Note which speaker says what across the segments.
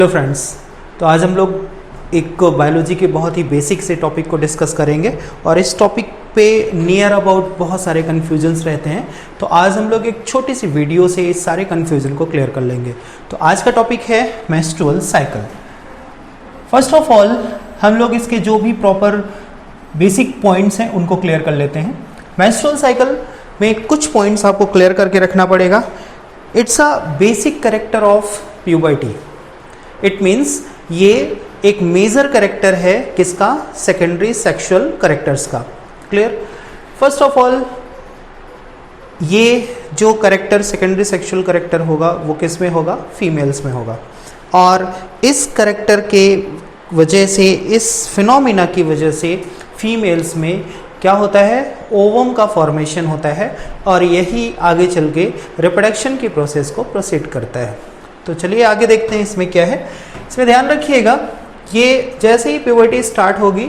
Speaker 1: Hello friends, तो आज हम लोग एक बायोलॉजी के बहुत ही बेसिक से टॉपिक को डिस्कस करेंगे और इस टॉपिक पे नियर अबाउट बहुत सारे कन्फ्यूजन्स रहते हैं। तो आज हम लोग एक छोटी सी वीडियो से इस सारे कन्फ्यूजन को क्लियर कर लेंगे। तो आज का टॉपिक है menstrual cycle. First of all हम लोग इसके जो भी प्रॉपर बेसिक पॉइंट्स हैं उनको क्लियर कर लेते हैं। मेंस्ट्रुअल साइकिल में कुछ पॉइंट्स आपको क्लियर करके रखना पड़ेगा। It's a basic character of puberty. It means ये एक मेजर कैरेक्टर है किसका? सेकेंडरी सेक्सुअल कैरेक्टर्स का। क्लियर? फर्स्ट ऑफ ऑल ये जो कैरेक्टर सेकेंडरी सेक्सुअल कैरेक्टर होगा वो किस में होगा? फीमेल्स में होगा। और इस कैरेक्टर के वजह से, इस फिनोमिना की वजह से फीमेल्स में क्या होता है? ओवम का फॉर्मेशन होता है और यही आगे चल के रिप्रोडक्शन की प्रोसेस को प्रोसीड करता है। तो चलिए आगे देखते हैं इसमें क्या है। इसमें ध्यान रखिएगा, ये जैसे ही प्यूबर्टी स्टार्ट होगी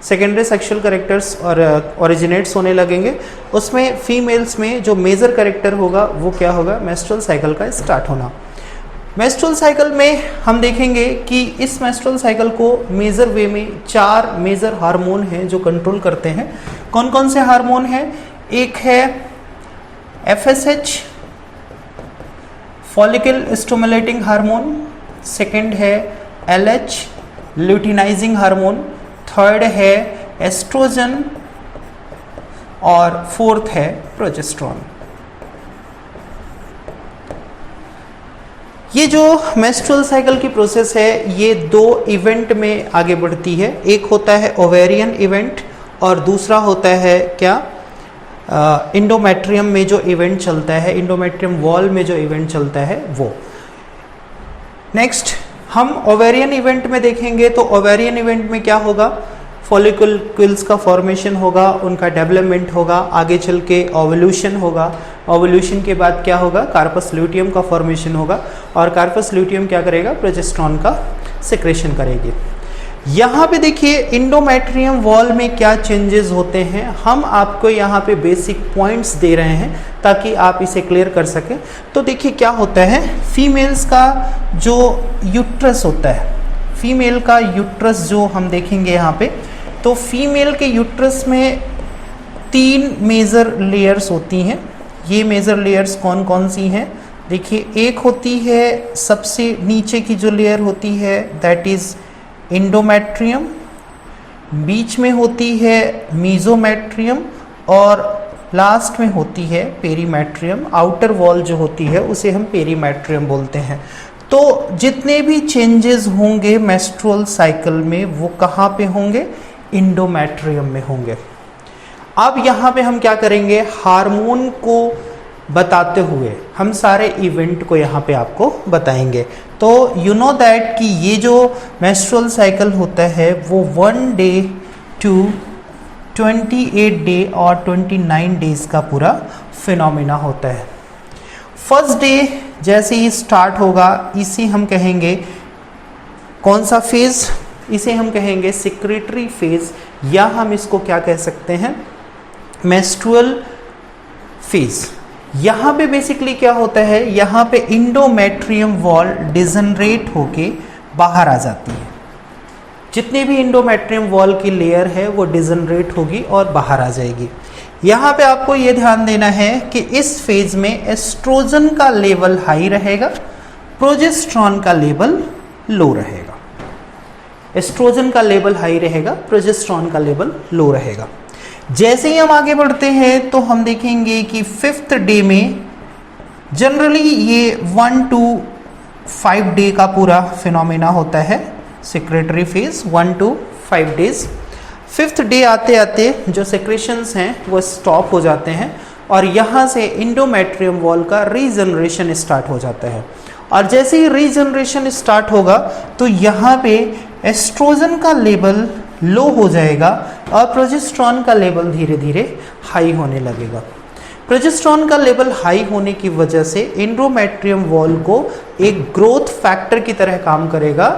Speaker 1: सेकेंडरी सेक्सुअल कैरेक्टर्स और ओरिजिनेट्स होने लगेंगे। उसमें फीमेल्स में जो मेजर कैरेक्टर होगा वो क्या होगा? मेंस्ट्रुअल साइकिल का स्टार्ट होना। मेंस्ट्रुअल साइकिल में हम देखेंगे कि इस मेंस्ट्रुअल साइकिल को मेजर वे में 4 मेजर हार्मोन हैं जो कंट्रोल करते हैं। कौन कौन से हार्मोन हैं? एक है FSH, follicle stimulating hormone. Second है LH, ल्यूटिनाइजिंग हार्मोन। थर्ड है एस्ट्रोजन और फोर्थ है प्रोजेस्टेरोन। ये जो मेंस्ट्रुअल साइकिल की प्रोसेस है ये 2 इवेंट में आगे बढ़ती है। एक होता है ओवेरियन इवेंट और दूसरा होता है क्या? इंडोमेट्रियम में जो इवेंट चलता है, इंडोमेट्रियम वॉल में जो इवेंट चलता है वो। नेक्स्ट हम ओवेरियन इवेंट में देखेंगे तो ओवेरियन इवेंट में क्या होगा? फॉलिकल्स का फॉर्मेशन होगा, उनका डेवलपमेंट होगा, आगे चल के ओवल्यूशन होगा। ओवल्यूशन के बाद क्या होगा? कार्पस ल्यूटियम का फॉर्मेशन होगा और कार्पस ल्यूटियम क्या करेगा? प्रोजेस्टेरोन का सिक्रेशन करेगी। यहाँ पे देखिए इंडोमेट्रियम वॉल में क्या चेंजेस होते हैं, हम आपको यहाँ पे बेसिक पॉइंट्स दे रहे हैं ताकि आप इसे क्लियर कर सकें। तो देखिए क्या होता है, फीमेल्स का जो यूट्रस होता है, फीमेल का यूट्रस जो हम देखेंगे यहाँ पे, तो फीमेल के यूट्रस में 3 मेजर लेयर्स होती हैं। ये मेजर लेयर्स कौन कौन सी हैं? देखिए एक होती है सबसे नीचे की जो लेयर होती है दैट इज़ इंडोमेट्रियम, बीच में होती है मीजोमेट्रियम और लास्ट में होती है पेरीमेट्रियम। आउटर वॉल जो होती है उसे हम पेरीमेट्रियम बोलते हैं। तो जितने भी चेंजेस होंगे मेंस्ट्रुअल साइकिल में वो कहाँ पे होंगे? इंडोमेट्रियम में होंगे। अब यहाँ पे हम क्या करेंगे? हार्मोन को बताते हुए हम सारे इवेंट को यहाँ पे आपको बताएंगे। तो यू नो दैट कि ये जो मेंस्ट्रुअल साइकिल होता है वो 1 डे टू 28 डे और 29 डेज का पूरा फिनोमिना होता है। फर्स्ट डे जैसे ही स्टार्ट होगा इसे हम कहेंगे कौन सा फेज? इसे हम कहेंगे सिक्रेटरी फेज, या हम इसको क्या कह सकते हैं? Menstrual phase. यहाँ पे बेसिकली क्या होता है? यहाँ पे इंडोमेट्रियम वॉल डिजनरेट होके बाहर आ जाती है। जितने भी इंडोमेट्रियम वॉल की लेयर है वो डिजनरेट होगी और बाहर आ जाएगी। यहाँ पे आपको ये ध्यान देना है कि इस फेज में एस्ट्रोजन का लेवल हाई रहेगा, प्रोजेस्टेरोन का लेवल लो रहेगा। एस्ट्रोजन का लेवल हाई रहेगा, प्रोजेस्टेरोन का लेवल लो रहेगा। जैसे ही हम आगे बढ़ते हैं तो हम देखेंगे कि 5th डे में जनरली ये 1 to 5 डे का पूरा फिनोमिना होता है। Secretary phase 1 to 5 days. 5th day आते आते जो सेक्रेशंस हैं वो स्टॉप हो जाते हैं और यहाँ से इंडोमेट्रियम वॉल का रीजनरेशन स्टार्ट हो जाता है। और जैसे ही रीजनरेशन स्टार्ट होगा तो यहाँ पे एस्ट्रोजन का लेवल लो हो जाएगा और प्रोजेस्टेरोन का लेवल धीरे धीरे हाई होने लगेगा। प्रोजेस्टेरोन का लेवल हाई होने की वजह से इंडोमेट्रियम वॉल को एक ग्रोथ फैक्टर की तरह काम करेगा।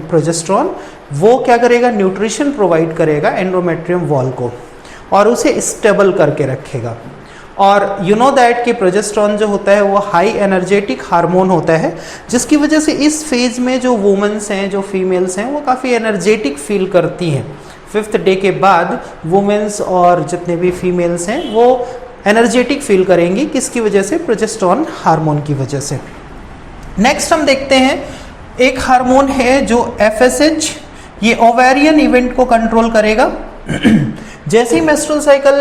Speaker 1: प्रोजेस्टेरोन वो क्या करेगा? न्यूट्रिशन प्रोवाइड करेगा एंडोमेट्रियम वॉल को और उसे स्टेबल करके रखेगा। और यू नो दैट कि प्रोजेस्टेरॉन जो होता है वो हाई एनर्जेटिक हार्मोन होता है, जिसकी वजह से इस फेज में जो वुमेन्स हैं, जो फीमेल्स हैं, वो काफ़ी एनर्जेटिक फील करती हैं। 5th डे के बाद वुमेन्स और जितने भी फीमेल्स हैं वो एनर्जेटिक फील करेंगी, किसकी वजह से? प्रोजेस्टेरॉन हार्मोन की वजह से। नेक्स्ट हम देखते हैं एक हार्मोन है जो FSH, ये ओवेरियन इवेंट को कंट्रोल करेगा। जैसे ही मेंस्ट्रुअल साइकिल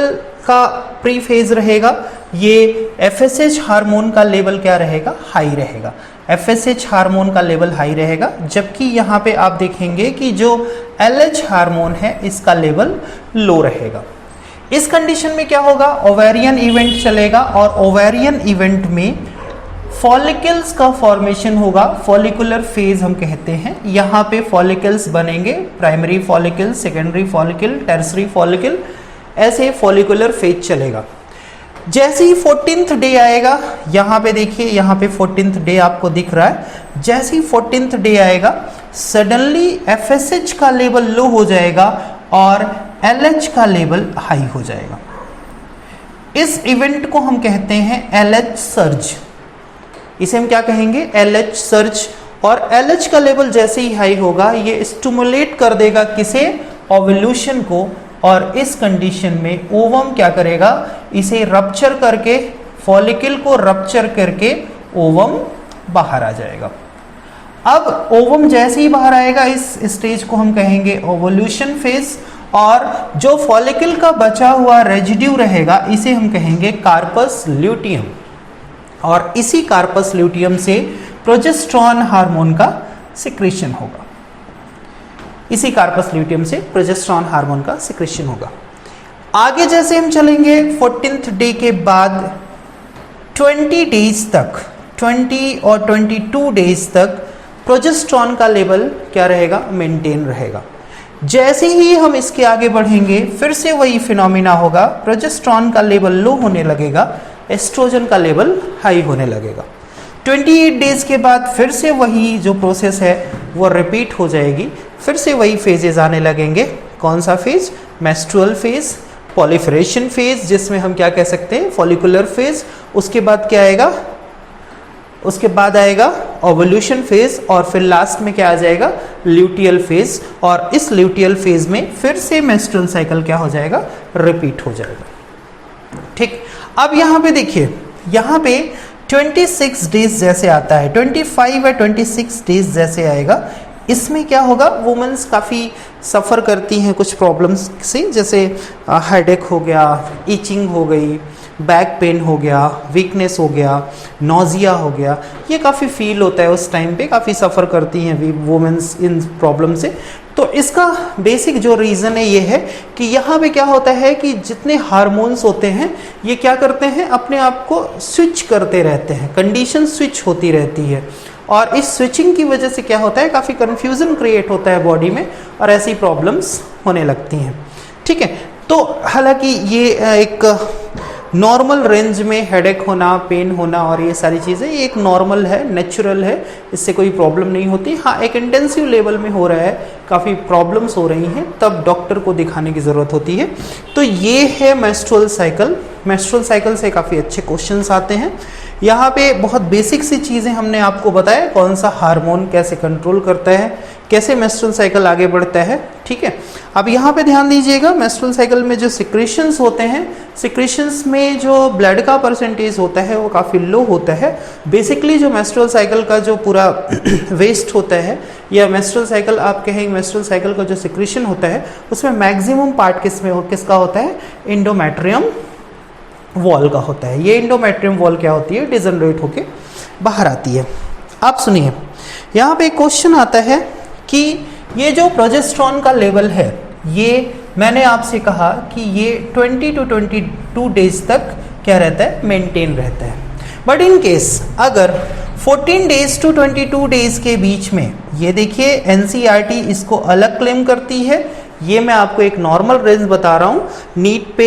Speaker 1: का प्री फेज रहेगा, ये FSH हार्मोन का लेवल क्या रहेगा? हाई रहेगा। FSH हार्मोन का लेवल हाई रहेगा, जबकि यहाँ पे आप देखेंगे कि जो LH हार्मोन है इसका लेवल लो रहेगा। इस कंडीशन में क्या होगा? ओवेरियन इवेंट चलेगा और ओवेरियन इवेंट में फॉलिकल्स का फॉर्मेशन होगा। फॉलिकुलर फेज हम कहते हैं। यहाँ पे फॉलिकल्स बनेंगे, primary follicle, secondary follicle, tertiary follicle, ऐसे फॉलिकुलर फेज चलेगा। जैसे ही 14th डे आएगा, यहाँ पे देखिए, यहाँ पे 14th डे आपको दिख रहा है। जैसे ही 14th डे आएगा, सडनली FSH का लेवल लो हो जाएगा और LH का लेवल हाई हो जाएगा। इस इवेंट को हम कहते हैं LH सर्ज। इसे हम क्या कहेंगे? LH surge. और LH का लेवल जैसे ही हाई होगा, ये स्टिमुलेट कर देगा किसे? ओवुलेशन को। और इस कंडीशन में ओवम क्या करेगा? इसे रप्चर करके, फॉलिकल को रप्चर करके ओवम बाहर आ जाएगा। अब ओवम जैसे ही बाहर आएगा, इस स्टेज को हम कहेंगे ओवुलेशन फेज। और जो फॉलिकल का बचा हुआ रेजिड्यू रहेगा, इसे हम कहेंगे कार्पस ल्यूटियम। और इसी कार्पस ल्यूटियम से प्रोजेस्टेरॉन हार्मोन का सिक्रीशन होगा। इसी कार्पस ल्यूटियम से प्रोजेस्टेरॉन हार्मोन का सिक्रीशन होगा। आगे जैसे हम चलेंगे, 14th डे के बाद 20 डेज तक, 20 और 22 डेज तक प्रोजेस्टेरॉन का लेवल क्या रहेगा? मेंटेन रहेगा। जैसे ही हम इसके आगे बढ़ेंगे, फिर से वही फिनोमिना होगा। प्रोजेस्टेरॉन का लेवल लो होने लगेगा, एस्ट्रोजन का लेवल हाई होने लगेगा। 28 डेज के बाद फिर से वही जो प्रोसेस है वो रिपीट हो जाएगी। फिर से वही फेजेस आने लगेंगे। कौन सा phase? Menstrual phase, proliferation phase, जिसमें हम क्या कह सकते हैं? Follicular phase. उसके बाद क्या आएगा? उसके बाद आएगा ओवुलेशन फेज। और फिर लास्ट में क्या आ जाएगा? Luteal phase. और इस ल्यूटियल फेज में फिर से मेंस्ट्रुअल साइकिल क्या हो जाएगा? रिपीट हो जाएगा। ठीक। अब यहाँ पे देखिए, यहाँ पे 26 डेज जैसे आता है, 25 या 26 डेज जैसे आएगा, इसमें क्या होगा? वुमेन्स काफ़ी सफ़र करती हैं कुछ प्रॉब्लम्स से, जैसे हेडेक हो गया, इचिंग हो गई, बैक पेन हो गया, वीकनेस हो गया, नोजिया हो गया। ये काफ़ी फील होता है उस टाइम पे, काफ़ी सफ़र करती हैं वुमेन्स इन प्रॉब्लम से। तो इसका बेसिक जो रीज़न है ये है कि यहाँ पे क्या होता है कि जितने हार्मोन्स होते हैं ये क्या करते हैं? अपने आप को स्विच करते रहते हैं, कंडीशन स्विच होती रहती है। और इस स्विचिंग की वजह से क्या होता है? काफ़ी कन्फ्यूज़न क्रिएट होता है बॉडी में और ऐसी प्रॉब्लम्स होने लगती हैं। ठीक है। तो हालांकि ये एक नॉर्मल रेंज में हेडेक होना, पेन होना और ये सारी चीज़ें, ये एक नॉर्मल है, नेचुरल है, इससे कोई प्रॉब्लम नहीं होती। हाँ, एक इंटेंसिव लेवल में हो रहा है, काफ़ी प्रॉब्लम्स हो रही हैं, तब डॉक्टर को दिखाने की ज़रूरत होती है। तो ये है मेंस्ट्रुअल साइकिल। मेंस्ट्रुअल साइकिल से काफ़ी अच्छे क्वेश्चंस आते हैं। यहाँ पे बहुत बेसिक सी चीज़ें हमने आपको बताया, कौन सा हार्मोन कैसे कंट्रोल करता है, कैसे मेंस्ट्रुअल साइकिल आगे बढ़ता है। ठीक है। अब यहाँ पे ध्यान दीजिएगा, मेंस्ट्रुअल साइकिल में जो सिक्रीशंस होते हैं, सिक्रीशंस में जो ब्लड का परसेंटेज होता है वो काफ़ी लो होता है। बेसिकली जो मेंस्ट्रुअल साइकिल का जो पूरा वेस्ट होता है, या मेंस्ट्रुअल साइकिल आप कहेंगे, मेंस्ट्रुअल साइकिल का जो सिक्रीशन होता है उसमें मैक्सिमम पार्ट किसका होता है? एंडोमेट्रियम वॉल का होता है। ये एंडोमेट्रियम वॉल क्या होती है? डिजनरेट होके बाहर आती है। आप सुनिए, यहाँ पे एक क्वेश्चन आता है कि ये जो प्रोजेस्टेरॉन का लेवल है, ये मैंने आपसे कहा कि ये 20 to 22 डेज तक क्या रहता है? मेंटेन रहता है। बट इन केस अगर 14 डेज टू 22 डेज के बीच में, ये देखिए NCERT इसको अलग क्लेम करती है, ये मैं आपको एक नॉर्मल रेंज बता रहा हूँ। नीट पे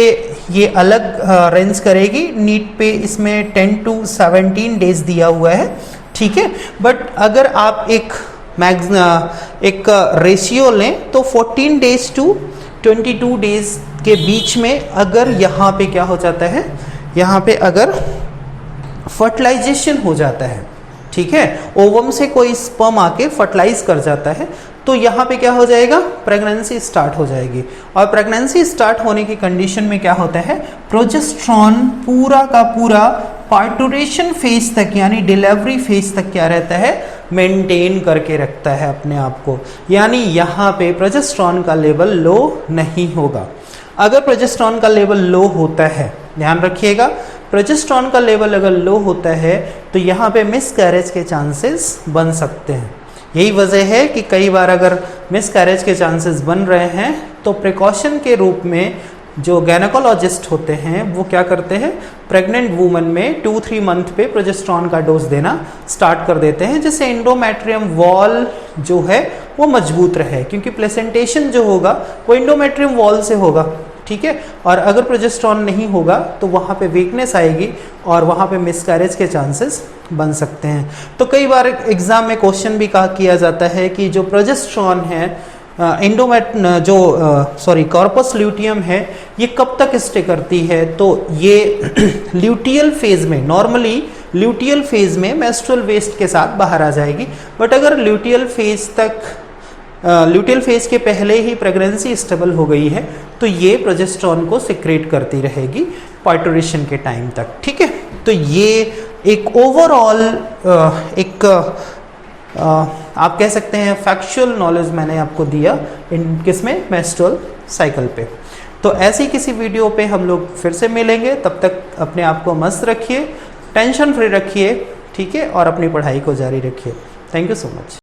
Speaker 1: ये अलग रेंज करेगी, नीट पे इसमें 10 to 17 डेज दिया हुआ है। ठीक है। बट अगर आप एक रेशियो लें तो 14 डेज टू 22 डेज के बीच में अगर यहाँ पे क्या हो जाता है? यहाँ पे अगर फर्टिलाइजेशन हो जाता है, ठीक है, ओवम से कोई स्पर्म आके फर्टिलाइज कर जाता है, तो यहाँ पे क्या हो जाएगा, प्रेगनेंसी स्टार्ट हो जाएगी। और प्रेगनेंसी स्टार्ट होने की कंडीशन में क्या होता है, प्रोजेस्टेरॉन पूरा का पूरा पार्टुरेशन फेज तक यानी डिलीवरी फेज तक क्या रहता है, मेंटेन करके रखता है अपने आप को। यानी यहाँ पे प्रोजेस्टेरॉन का लेवल लो नहीं होगा। अगर प्रोजेस्टेरॉन का लेवल लो होता है, ध्यान रखिएगा, प्रोजेस्टेरॉन का लेवल अगर लो होता है तो यहाँ पे मिसकैरेज के चांसेस बन सकते हैं। यही वजह है कि कई बार अगर मिसकैरेज के चांसेस बन रहे हैं तो प्रिकॉशन के रूप में जो गायनेकोलॉजिस्ट होते हैं वो क्या करते हैं, प्रेग्नेंट वूमन में 2-3 मंथ पे प्रोजेस्टेरॉन का डोज देना स्टार्ट कर देते हैं, जिससे एंडोमेट्रियम वॉल जो है वो मजबूत रहे, क्योंकि प्लेसेंटेशन जो होगा वो एंडोमेट्रियम वॉल से होगा, ठीक है। और अगर प्रोजेस्टेरॉन नहीं होगा तो वहाँ पे वीकनेस आएगी और वहाँ पे मिसकैरेज के चांसेस बन सकते हैं। तो कई बार एग्जाम में क्वेश्चन भी कहा किया जाता है कि जो प्रोजेस्टेरॉन है कॉर्पस ल्यूटियम है, ये कब तक स्टे करती है, तो ये ल्यूटियल फेज में, नॉर्मली ल्यूटियल फेज में मेंस्ट्रुअल वेस्ट के साथ बाहर आ जाएगी। बट अगर ल्यूटियल फेज के पहले ही प्रेगनेंसी स्टेबल हो गई है तो ये प्रोजेस्टेरॉन को सिक्रेट करती रहेगी पार्टुरेशन के टाइम तक, ठीक है। तो ये एक ओवरऑल आप कह सकते हैं फैक्चुअल नॉलेज मैंने आपको दिया इन किसमें, मेंस्ट्रुअल साइकिल पे। तो ऐसी किसी वीडियो पे हम लोग फिर से मिलेंगे, तब तक अपने आप को मस्त रखिए, टेंशन फ्री रखिए, ठीक है, और अपनी पढ़ाई को जारी रखिए। Thank you so much.